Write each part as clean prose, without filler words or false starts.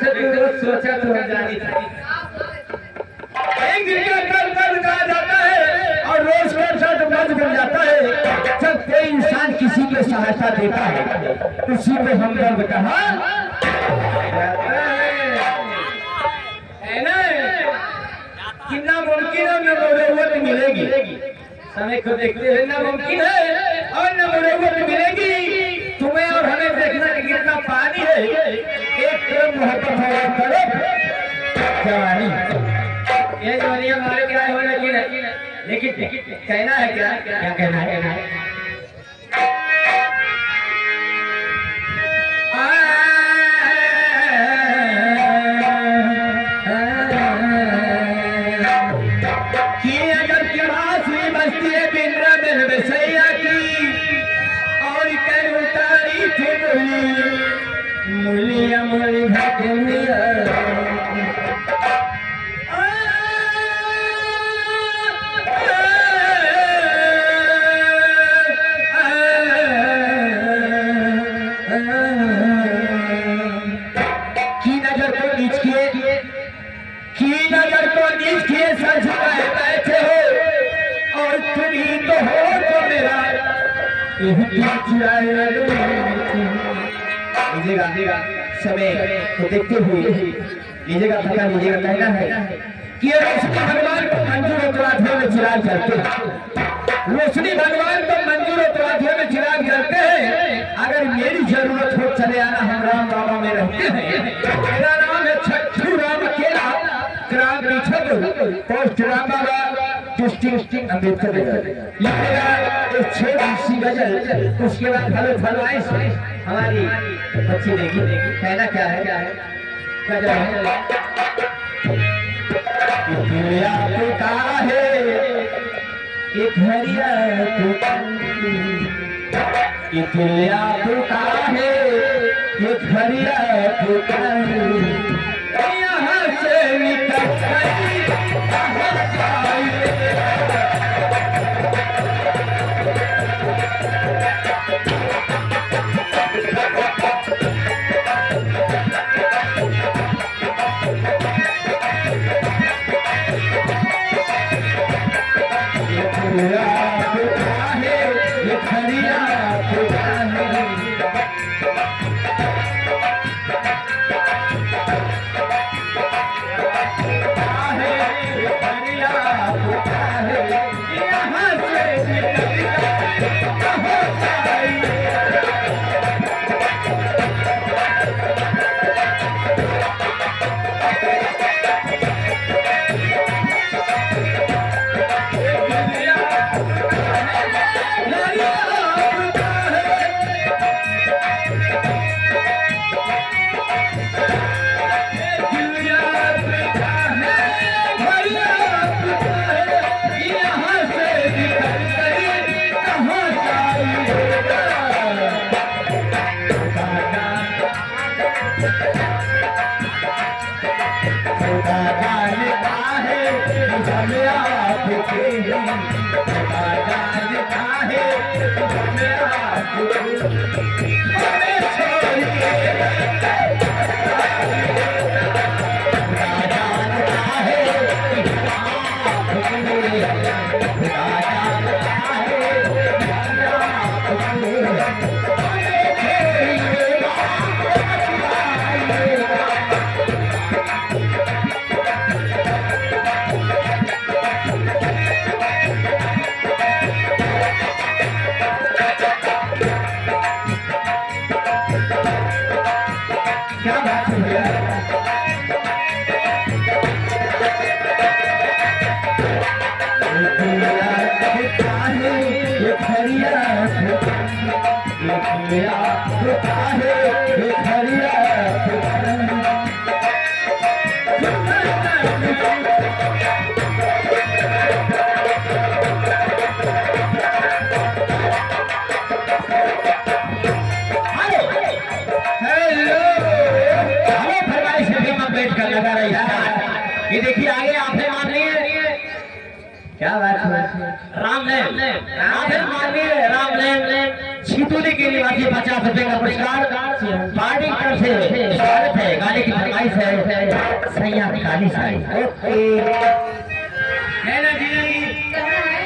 वैसे तो रोज सोचा तो जानी था, एक दिन का कल कहा जाता है और रोज का साथ मत बन जाता है। जब कोई इंसान किसी को सहायता देता है उसी में हमदर्द कहा है ना, कि नामुमकिन है न मरवत मिलेगी। समय को देखते हुए नामुमकिन है और न मरवत मिलेगी। तुम्हें और हमें देखना कि कितना पानी है, एक तरफ मोहब्बत है एक तरफ जवानी। ये जवानी हमारे क्या हो लेकिन कहना है क्या कहना है? कि अगर की बस्ती है बिंद्रा में बसैया की और कर उतारी थी मुलिया मुली भटनिया समय को देखते हुए लीजिएगा, पता लीजिएगा। कहना है कि रोशनी भगवान को मंजूर उत्तराधिकार में चिराग जलते हैं, रोशनी भगवान को मंजूर उत्तराधिकार में चिराग जलते हैं। अगर मेरी जरूरत हो चले आना, हम राम बाबा में रहते हैं। मेरा नाम है छठू राम अकेला, ग्राम पोस्ट राम बाबा, डिस्ट्रिक्ट अम्बेडकर लिखेगा एक 6 गजल। उसके बाद हेलो हेलो आए हमारी बच्ची देगी। कहना क्या है गजल है, एक हरिया एक हरिया यहाँ से निकल ये देखिए आगे आपने मान लिए क्या बात है, राम ने आपने मान लिए राम ने छीतू बिचौली के निवासी 50 रुपए का पुरस्कार पार्टी की तरफ से स्वागत है। गाने की फरमाइश है सैया काली साड़ी। ओके नैना जी कहना है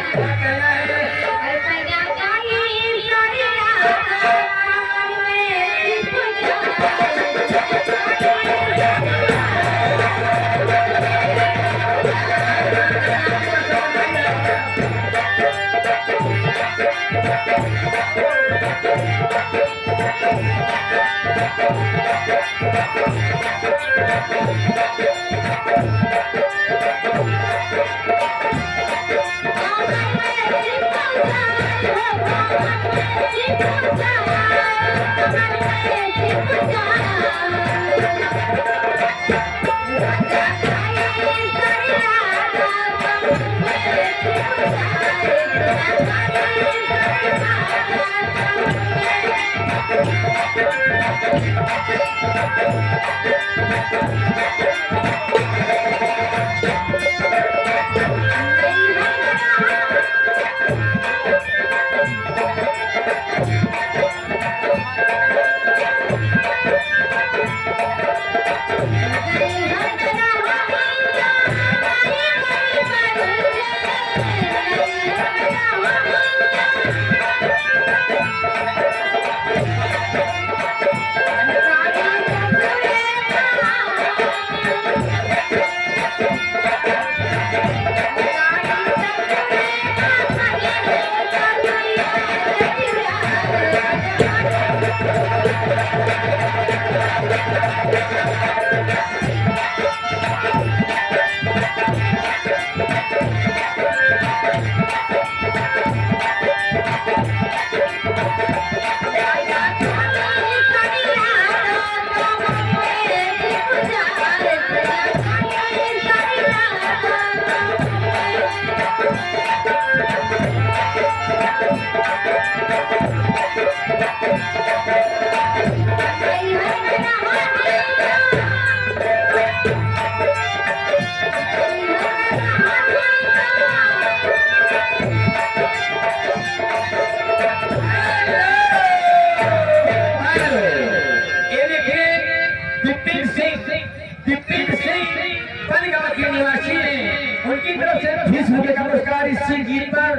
उनकी तरफ से 20 रुपए का पुरस्कार इस गीत पर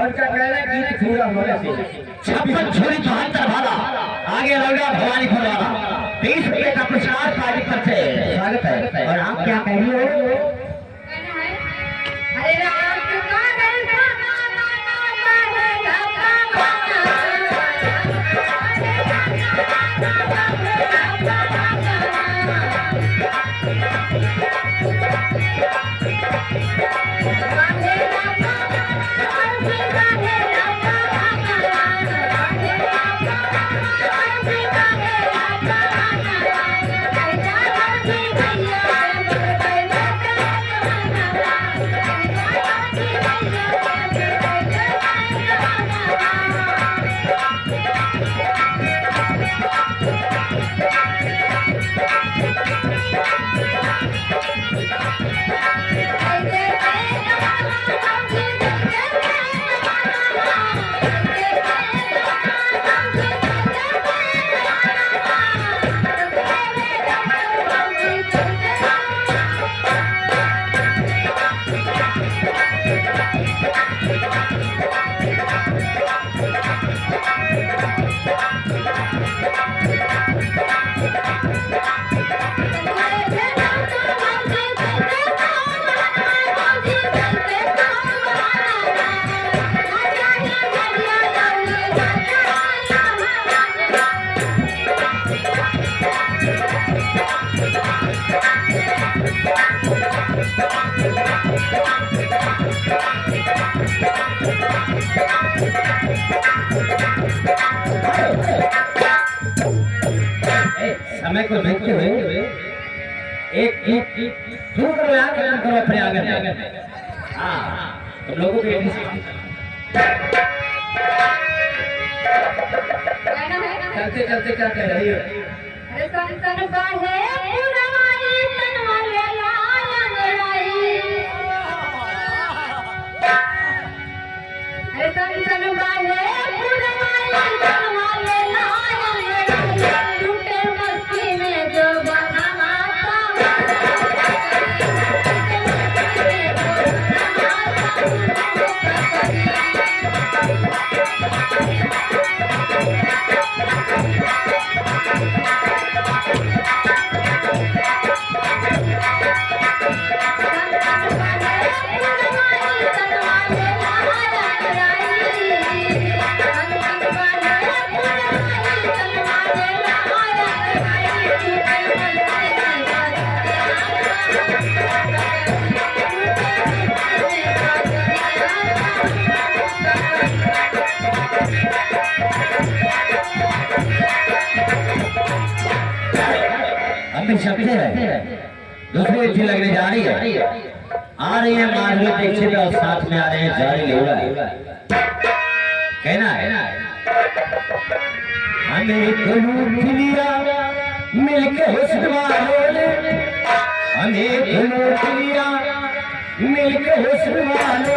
और क्या कहना गीत पूरा होने से 56 छोरी 74 भाला आगे लगा भवानीपुर वाला 20 रुपए का पुरस्कार पार्टी पर से स्वागत है। और आप क्या कह रही हो? समय को देखते हुए एक शुरू करो यार, करो अपने आगे। हाँ तो लोगों को चलते चलते क्या कह रही हो? अरे छत्तीस छत्ते है, दूसरी अच्छी लगने जा रही है, आ रही है माधुरी दीक्षित और साथ में आ रहे हैं जारी लोड़ा। कहना है हमें तो लूट लिया मिलके हुस्न वालों ने, हमें तो लूट लिया मिलके हुस्न वालों